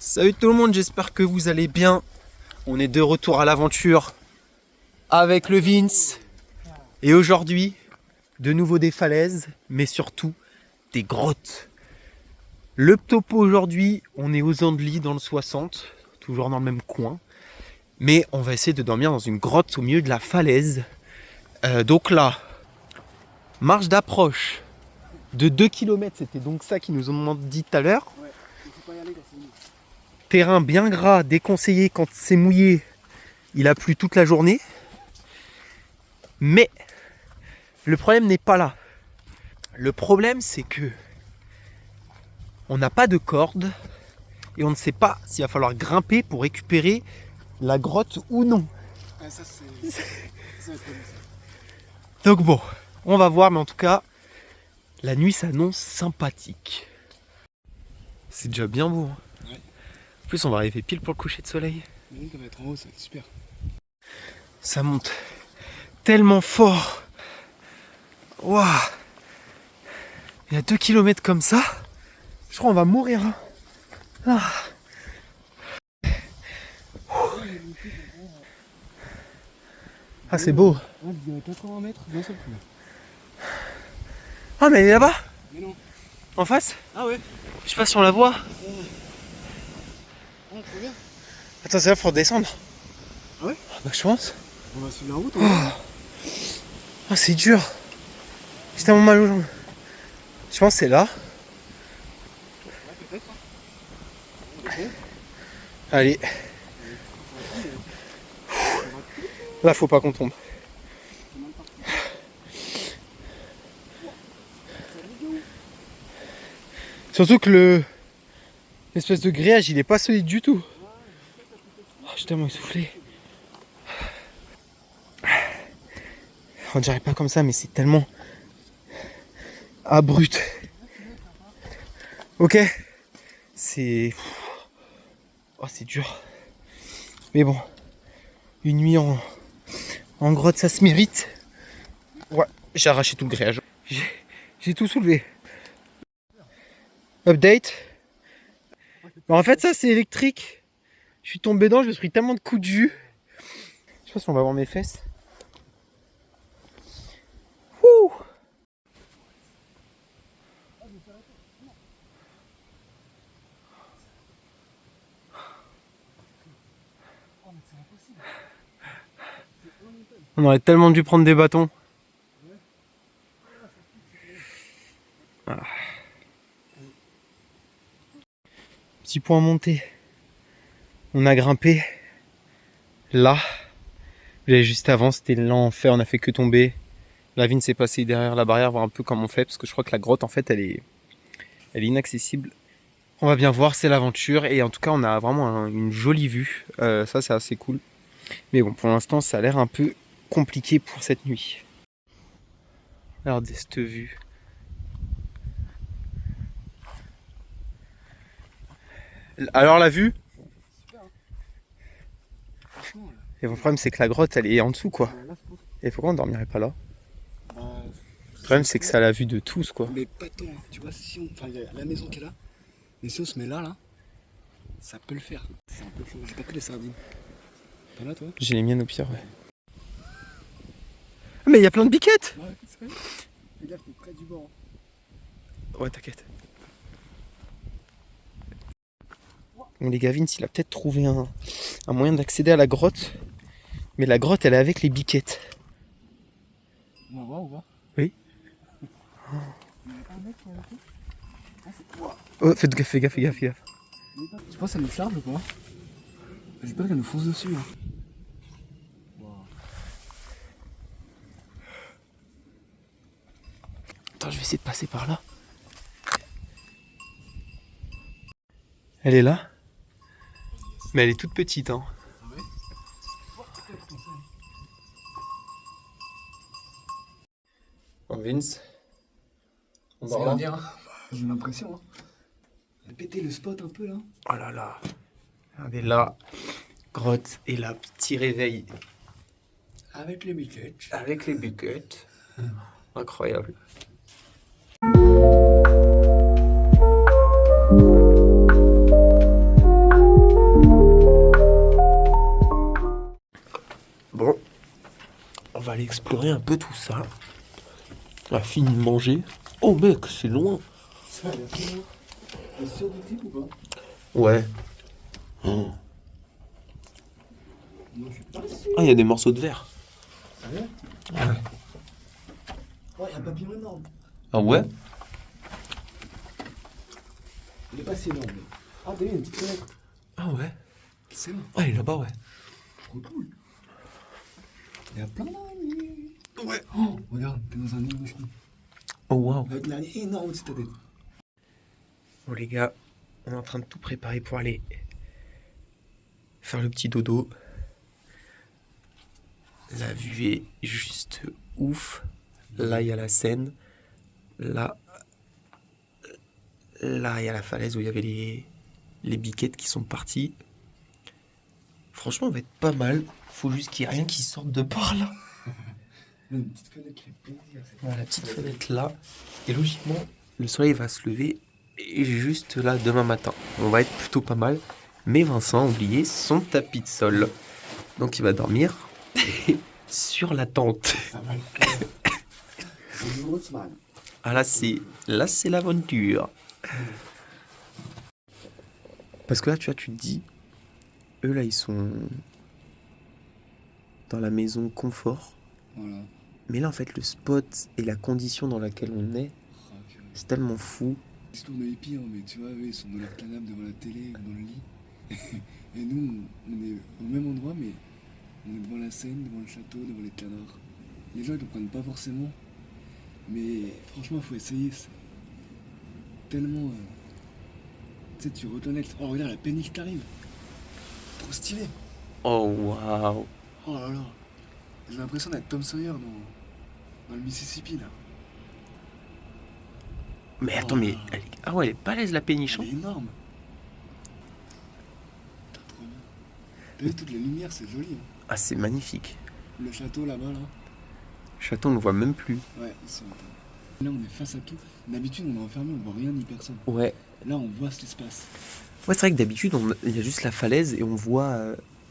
Salut tout le monde, j'espère que vous allez bien. On est de retour à l'aventure avec le Vince. Et aujourd'hui, de nouveau des falaises, mais surtout des grottes. Le topo aujourd'hui, on est aux Andelys dans le 60, toujours dans le même coin. Mais on va essayer de dormir dans une grotte au milieu de la falaise. Donc là, marche d'approche de 2 km, c'était donc ça qu'ils nous ont dit tout à l'heure. Ouais, il faut pas y aller quand c'est mouillé. Terrain bien gras, déconseillé quand c'est mouillé. Il a plu toute la journée. Mais le problème n'est pas là. Le problème, c'est que on n'a pas de corde et on ne sait pas s'il va falloir grimper pour récupérer la grotte ou non. Ah, ça, c'est. Ça va être pas bon, ça. Donc bon, on va voir, mais en tout cas, la nuit s'annonce sympathique. C'est déjà bien beau. Hein. Ouais. En plus, on va arriver pile pour le coucher de soleil. Mais ça va être en haut, ça va être super. Ça monte tellement fort. Waouh. Il y a 2 km comme ça. Je crois qu'on va mourir. Hein. Ah. Ah, c'est beau. Ouais, il y a 80 mètres d'un seul coup. Ah, mais elle est là-bas, Mais non. en face. Ah ouais. Je sais pas si on la voit. Ah, trop bien. Attends, c'est là, faut redescendre. Ah ouais. Ah, bah, je pense. On va suivre la route, hein. Ah, c'est dur. J'ai tellement mal aux jambes. Je pense que c'est là. Ouais, peut-être. Hein. Allez. Là, faut pas qu'on tombe. Surtout que l'espèce de grillage, il est pas solide du tout. Oh, je suis tellement essoufflé. On dirait pas comme ça, mais c'est tellement abrupt. Ok. C'est... Oh, c'est dur. Mais bon. Une nuit en grotte, ça se mérite. Ouais, j'ai arraché tout le grillage. J'ai tout soulevé. Update. Bon, en fait, ça, c'est électrique. Je suis tombé dedans, je me suis pris tellement de coups de jus. Je sais pas si on va voir mes fesses. Ouh. On aurait tellement dû prendre des bâtons. Ah. Petit point monté. On a grimpé. Là. Vous avez juste avant, c'était l'enfer, on a fait que tomber. La vigne s'est passée derrière la barrière, voir un peu comment on fait, parce que je crois que la grotte, en fait, elle est inaccessible. On va bien voir, c'est l'aventure, et en tout cas, on a vraiment une jolie vue. Ça, c'est assez cool. Mais bon, pour l'instant, ça a l'air un peu compliqué pour cette nuit. Regardez cette vue. Alors, la vue? Et le problème, c'est que la grotte, elle est en dessous, quoi. Et pourquoi on dormirait pas là? Le problème, c'est que ça a la vue de tous, quoi. Mais pas tant, hein. Tu vois, si on. Enfin, il y a la maison qui est là. Mais si on se met là, ça peut le faire. C'est un peu chaud. J'ai pas pris les sardines. T'en as, toi? J'ai les miennes au pire, ouais. Mais il y a plein de biquettes! Ouais, c'est vrai. Fais gaffe, t'es près du bord. Ouais, t'inquiète. Bon, les gars, Vince, il a peut-être trouvé un moyen d'accéder à la grotte. Mais la grotte, elle est avec les biquettes. On va voir ou pas? Oui. Il y a pas un mec qui est avec nous? Oh, fais gaffe, fais gaffe, fais gaffe, fais gaffe. Tu penses que ça nous charge ou pas? J'ai peur qu'elle nous fonce dessus. Hein. Attends, je vais essayer de passer par là. Elle est là. Mais elle est toute petite, hein. Ah ouais? Oh, Vince. On Ça dort va là. bien. J'ai l'impression. Hein. On a pété le spot un peu là. Oh là là. Regardez là. Grotte et là, petit réveil. Avec les biquettes. Avec les buquettes. Incroyable. explorer un peu tout ça. On a fini de manger. Oh mec, c'est loin. Ça a l'air très loin. T'es sûr du clip ou pas? Ouais. Oh. Moi je suis pas sûr. Ah, il y a des morceaux de verre. Sérieux? Ouais. Oh, il y a un papillon énorme. Ah ouais? Il est pas si énorme. Mais... Ah, t'as vu, il y a une petite fenêtre. Ah ouais? C'est là. Ah, il est là-bas, ouais. Trop cool. Il y a plein d'araignées. Ouais. Oh, regarde, t'es dans un nid mouche. Oh waouh. Avec une araignée énorme au-dessus de ta tête. Bon les gars, on est en train de tout préparer pour aller faire le petit dodo. La vue est juste ouf. Là, il y a la Seine. Là, il y a la falaise où il y avait les biquettes qui sont parties. Franchement, on va être pas mal. Faut juste qu'il n'y ait rien qui sorte de par là. Une petite fenêtre qui fait plaisir. Voilà, la petite fenêtre là. Et logiquement, le soleil va se lever juste là demain matin. On va être plutôt pas mal. Mais Vincent a oublié son tapis de sol. Donc il va dormir sur la tente. Ça va le faire. C'est du Haussmann. Ah là c'est l'aventure. Parce que là tu vois, tu te dis, eux là ils sont dans la maison confort. Voilà. Mais là en fait le spot et la condition dans laquelle on est, c'est tellement fou. Ils tournent hippie, hein, mais tu vois, eux, ils sont dans leur canapé devant la télé ou dans le lit. Et nous, on est au même endroit, mais on est devant la Seine, devant le château, devant les canards. Les gens, ils comprennent pas forcément. Mais franchement, il faut essayer. C'est tellement... Tu sais, tu reconnectes. Oh, regarde, la péniche qui arrive. Trop stylé. Oh waouh. Oh là là. J'ai l'impression d'être Tom Sawyer dans le Mississippi, là. Mais attends, mais ah ouais, elle est balèze la péniche. Elle est énorme. Putain, trop bien. T'as vu, toutes les lumières, c'est joli. Hein. Ah c'est magnifique. Le château là-bas, là. Château on ne voit même plus. Ouais, ils sont... Là, on est face à tout. D'habitude, on est enfermé, on voit rien ni personne. Ouais. Là, on voit ce qui se passe. Ouais, c'est vrai que d'habitude, il y a juste la falaise et on voit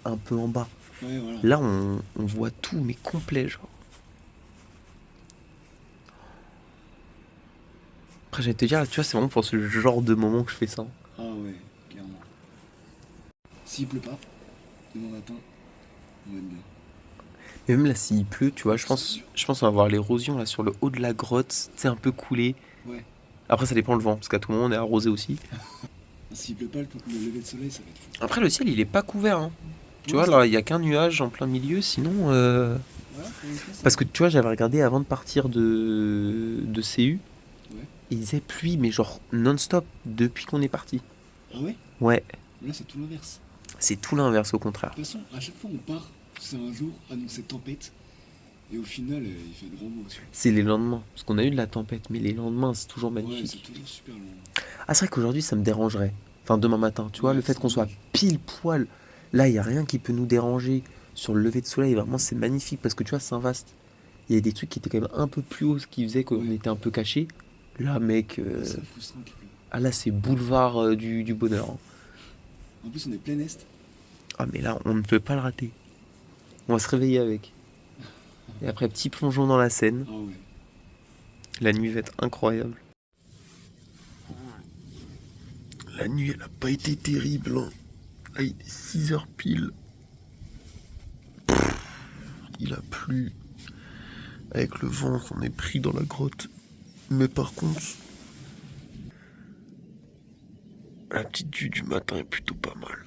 un peu en bas. Ouais, voilà. Là, on voit tout, mais complet, genre. Après, j'allais te dire, tu vois, c'est vraiment pour ce genre de moment que je fais ça. Ah ouais, clairement. S'il pleut pas, demain matin, on va être bien. Et même là, s'il pleut, tu vois, je pense qu'on va voir l'érosion là sur le haut de la grotte, c'est un peu coulé. Ouais. Après, ça dépend le vent, parce qu'à tout moment, on est arrosé aussi. S'il pleut pas, le lever de soleil, ça va être fou. Après, le ciel, il est pas couvert, hein. Tu vois, là, il y a qu'un nuage en plein milieu, sinon... Voilà, Parce que tu vois, j'avais regardé avant de partir de CU, Ouais. il disait pluie, mais genre non-stop, depuis qu'on est parti. Ah ouais? Ouais, Là, c'est tout l'inverse. c'est tout l'inverse au contraire. De toute façon, à chaque fois, on part, c'est un jour annoncé tempête. Et au final, il fait grand beau aussi. C'est les lendemains, parce qu'on a eu de la tempête, mais les lendemains, c'est toujours Ouais, magnifique. c'est toujours super long. Ah, c'est vrai qu'aujourd'hui, ça me dérangerait. Enfin, demain matin, tu vois, Ouais, le fait c'est qu'on soit dommage. pile poil. Là, il n'y a rien qui peut nous déranger. Sur le lever de soleil, vraiment, c'est magnifique, parce que tu vois, Saint-Vaast, il y a des trucs qui étaient quand même un peu plus hauts, ce qui faisait qu'on Ouais. était un peu caché. Là, mec, C'est frustrant qu'il pleut. ah là, c'est boulevard du bonheur. Hein. En plus, on est plein est. Ah, mais là, on ne peut pas le rater. On va se réveiller avec. Et après, petit plongeon dans la Seine. Ah ouais. La nuit va être incroyable. La nuit, elle a pas été terrible. Hein. Là, il est 6h pile. Il a plu. Avec le vent qu'on est pris dans la grotte. Mais par contre, la petite vue du matin est plutôt pas mal.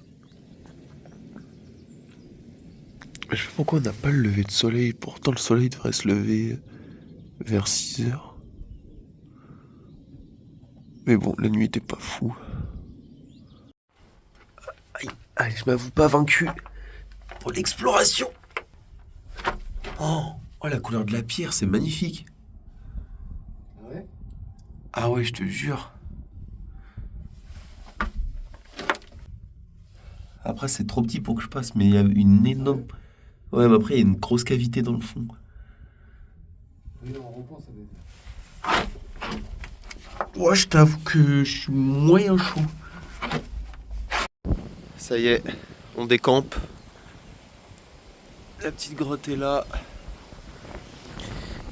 Je sais pas pourquoi on n'a pas le lever de soleil. Pourtant, le soleil devrait se lever vers 6h. Mais bon, la nuit était pas fou. Aïe, allez, je m'avoue pas vaincu pour l'exploration. Oh, la couleur de la pierre, c'est magnifique. Ah ouais? Ah ouais, je te jure. Après, c'est trop petit pour que je passe, mais il y a une énorme... Ouais, mais après, il y a une grosse cavité dans le fond. Oui, en reprend, ça va être. Ouais, je t'avoue que je suis moyen chaud. Ça y est, on décampe. La petite grotte est là.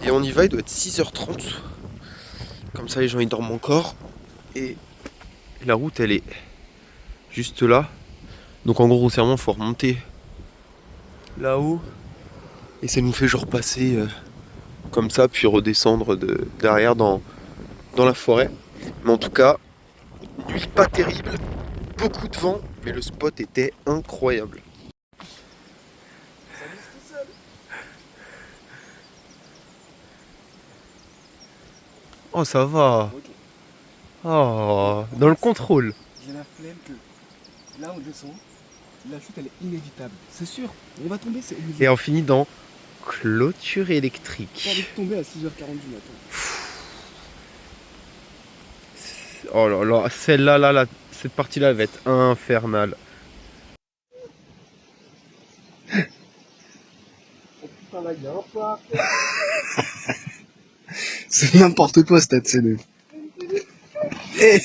Et on y va, il doit être 6h30. Comme ça, les gens ils dorment encore. Et la route, elle est juste là. Donc en gros, grossièrement, il faut remonter là-haut. Et ça nous fait genre passer comme ça, puis redescendre derrière dans la forêt. Mais en tout cas, nuit pas terrible, beaucoup de vent, mais le spot était incroyable. Oh, ça va. Ok. Oh, dans le contrôle. J'ai la flemme que là on descend, la chute elle est inévitable. C'est sûr, on va tomber, c'est obligé. Et on finit dans clôture J'ai pas envie électrique. de tomber à 6h40 du matin. Oh là là, celle-là, là, cette partie-là va être infernale. Putain là, il y a un parc. C'est n'importe quoi cette scène. Eh,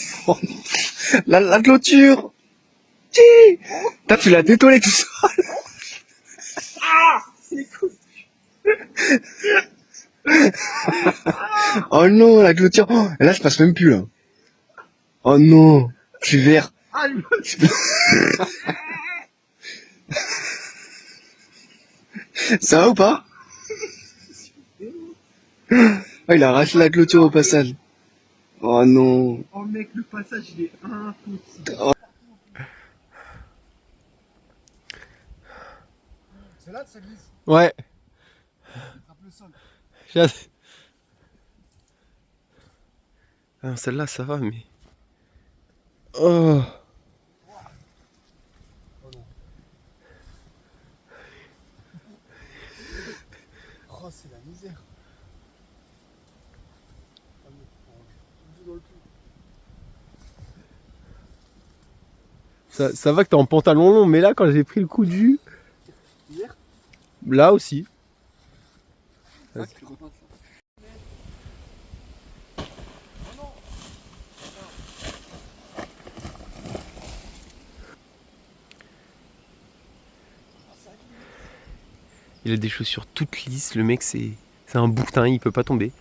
la clôture. Putain, tu l'as détoilé tout seul. Oh non, la clôture. Oh, là, je passe même plus là. Oh non, je suis vert. Ça va ou pas? Oh, il a arraché la clôture au passage. Oh non. Oh mec, le passage il est impossible. C'est là, ça glisse. Ouais. Attrape le sol. Ah, celle-là ça va, mais. Oh. Oh, c'est la misère. Ça va que t'es en pantalon long, mais là quand j'ai pris le coup de jus. Hier. Là aussi. Ah, tu le repasses. Il a des chaussures toutes lisses, le mec c'est un boutin, il peut pas tomber.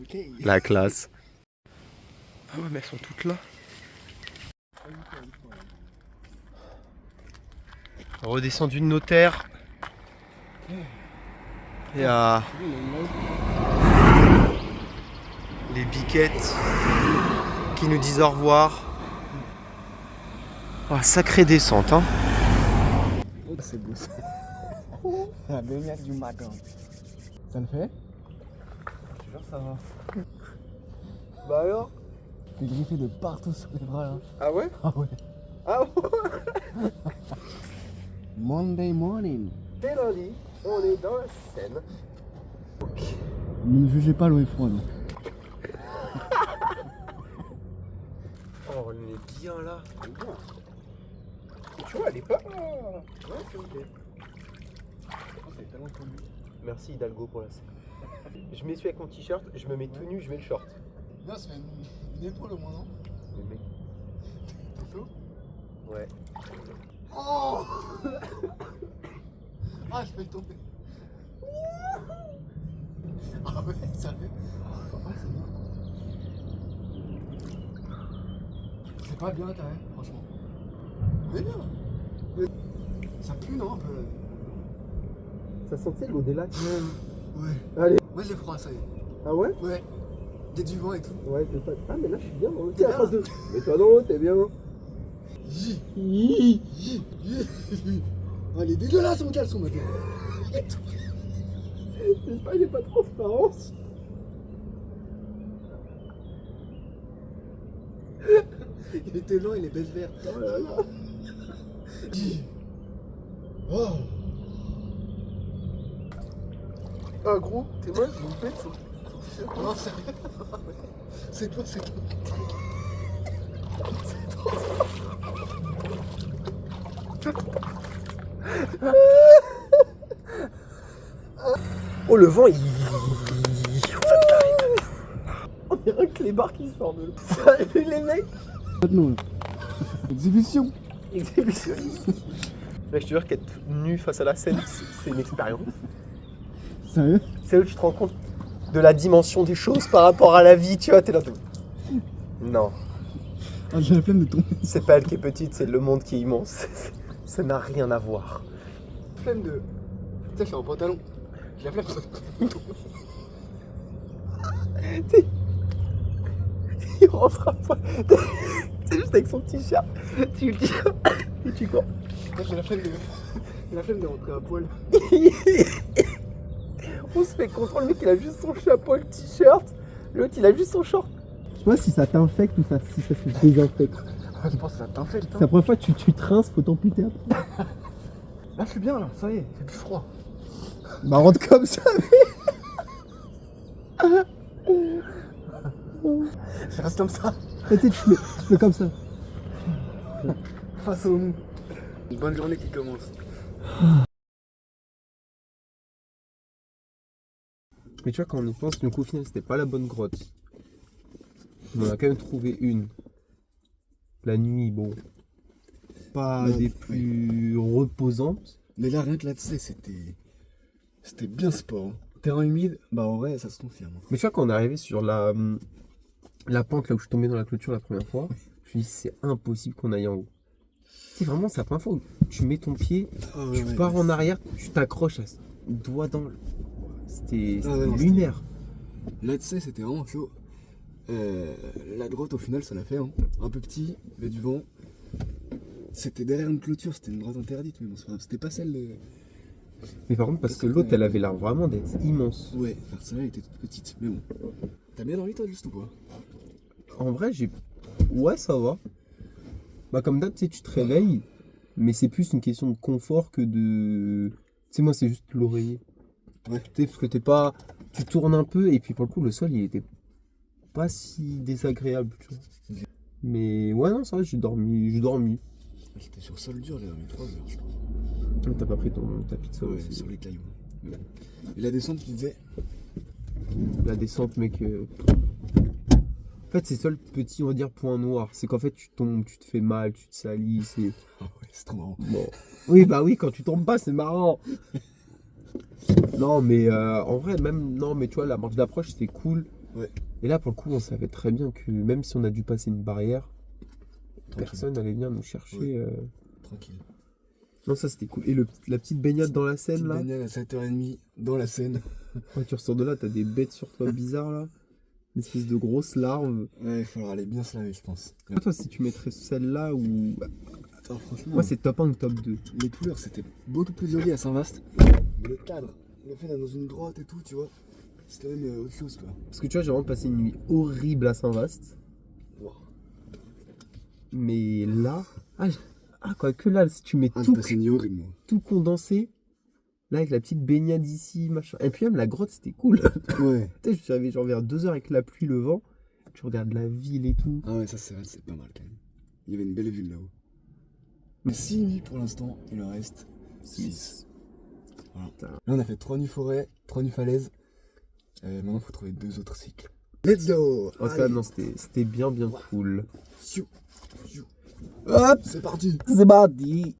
Ok. La classe. Ah ouais, mais elles sont toutes là. Redescendu de nos terres. Et à les biquettes qui nous disent au revoir. Oh, sacrée descente, hein. C'est beau ça. La lumière du matin. Ça le fait? Je te jure, ça va. Bah alors? T'es griffé de partout sur les bras là. Ah ouais? Ah ouais. Ah ouais? Monday morning. C'est lundi, on est dans la Seine. Ne me jugez pas, l'eau est froide. Oh, on est bien là. Tu vois, elle est pas. Ouais, c'est ok. C'est tellement connu. Merci Hidalgo pour la scène. Je m'essuie avec mon t-shirt, je me mets tout nu, je mets le short. Non, ça fait une épaule au moins, non? Mais mec. T'es chaud? Ouais. Oh. Ah, je vais tomber. Ah ouais, ça fait. Ah, c'est bien. C'est pas bien, quand même, franchement. Mais bien. Ça pue, non, un peu? Ça sentait l'eau des lacs même. Ouais. Allez. Moi, j'ai froid, ça y est. Ah ouais? Ouais. Il y a du vent et tout. Ouais, c'est pas. Ah, mais là je suis bien dans l'eau. T'es Tiens, bien. à face de. Mets-toi dans l'eau, t'es bien. Oh, elle est dégueulasse, mon caleçon, maintenant. J'espère qu'il n'y a pas de transparence. Il était lent, il est baisse vert. Oh là là. Oh. Ah gros, t'es mal, j'ai une pète. Non, c'est rien. C'est toi, c'est toi. Oh le vent il. On dirait que les barres qui sortent de l'eau. Salut les mecs. Maintenant, exhibition. Exhibitionniste. Mais je te jure qu'être nu face à la scène, c'est une expérience. Sérieux? C'est là où tu te rends compte de la dimension des choses par rapport à la vie, tu vois, t'es là. Non, Ah, j'ai la flemme de tomber. c'est pas elle qui est petite, c'est le monde qui est immense. Ça n'a rien à voir. Flemme de. Tu sais, je suis en pantalon. J'ai la flemme de. Il rentre à poil. C'est juste avec son t-shirt. Tu le tires et tu cours. J'ai la flemme de. J'ai la flemme de rentrer à poil. On se fait contrôle, le mec il a juste son chapeau, le t-shirt. L'autre il a juste son short. Je sais pas si ça t'infecte ou si ça se désinfecte. Je pense que ça t'infecte. C'est la première fois que tu te rinces, faut t'amputer après. Là, je suis bien là, ça y est, c'est plus froid. Bah rentre comme ça. Je reste comme ça, Tu sais, tu fais comme ça. face au mou. Une bonne journée qui commence. Mais tu vois, quand on y pense, donc au final, c'était pas la bonne grotte. On en a quand même trouvé une. La nuit, bon. Pas Non, des oui. plus reposantes. Mais là, rien que là, tu sais, c'était bien sport. Hein. Terrain humide, bah en vrai, ça se confirme. Mais tu vois, quand on est arrivé sur la pente là où je suis tombé dans la clôture la première fois, je me suis dit, c'est impossible qu'on aille en haut. C'est vraiment, c'est la première fois où tu mets ton pied, Ah, tu pars en arrière, tu t'accroches à doigt dans le. C'était non, lunaire. Là, tu sais, c'était vraiment chaud. La grotte, au final, ça l'a fait. Hein. Un peu petit, mais du vent. C'était derrière une clôture, c'était une grotte interdite, mais bon, c'est pas grave. C'était pas celle de. Mais par contre, parce que l'autre, elle avait l'air vraiment d'être immense. Ouais, alors celle-là, elle était toute petite, mais bon. T'as bien dormi, toi, juste ou pas? En vrai, ouais, ça va. Bah, comme d'hab, tu sais, tu te réveilles, mais c'est plus une question de confort que de. Tu sais, moi, c'est juste l'oreiller. Ouais. Tu sais, parce que t'es pas. Tu tournes un peu, et puis pour le coup, le sol, il était pas si désagréable, tu vois. Ok. Mais ouais, non, ça va, j'ai dormi. J'étais sur sol dur, j'ai dormi 3 heures, je crois. T'as pas pris ta pizza Ouais, aussi. sur les cailloux. Mais bon. Et la descente, tu disais? La descente, mec. En fait, c'est ça le petit, on va dire, point noir. C'est qu'en fait, tu tombes, tu te fais mal, tu te salis. C'est. Ah ouais, c'est trop marrant. Bon. Oui, bah oui, quand tu tombes pas, c'est marrant. Non, mais en vrai, même. Non, mais tu vois, la marche d'approche, c'était cool. Ouais. Et là, pour le coup, on savait très bien que même si on a dû passer une barrière, personne n'allait venir nous chercher. Ouais. Tranquille. Non, ça c'était cool. Et la petite baignade dans la Seine, Petite là. baignade à 7h30 dans la Seine. Ouais, tu ressors de là, t'as des bêtes sur toi bizarres, là. Une espèce de grosse larve. Ouais, il faudra aller bien se laver, je pense. Toi, si tu mettrais celle-là ou. Attends, franchement, Moi, c'est top 1 ou top 2. les couleurs, c'était beaucoup plus joli à Saint-Vaast. Mais le cadre, le fait d'être dans une grotte et tout, tu vois, c'est quand même autre chose, quoi. Parce que tu vois, j'ai vraiment passé une nuit horrible à Saint-Vaast. Wow. Mais là. Quoique là, si tu mets Ah, tout, j'ai passé une nuit horrible, moi. tout condensé, là, avec la petite baignade ici, machin. Et puis même la grotte, c'était cool. Ouais. Tu sais, je suis arrivé genre vers 2h avec la pluie, le vent. Tu regardes la ville et tout. Ah ouais, ça c'est vrai, c'est pas mal quand même. Il y avait une belle vue là-haut. Mais 6 nuits pour l'instant, il en reste 6. Voilà. Putain. Là, on a fait 3 nuits forêt, 3 nuits falaises. Maintenant, il faut trouver 2 autres cycles. Let's go! En tout cas, non, c'était bien cool. Siou. Hop, C'est parti! c'est parti.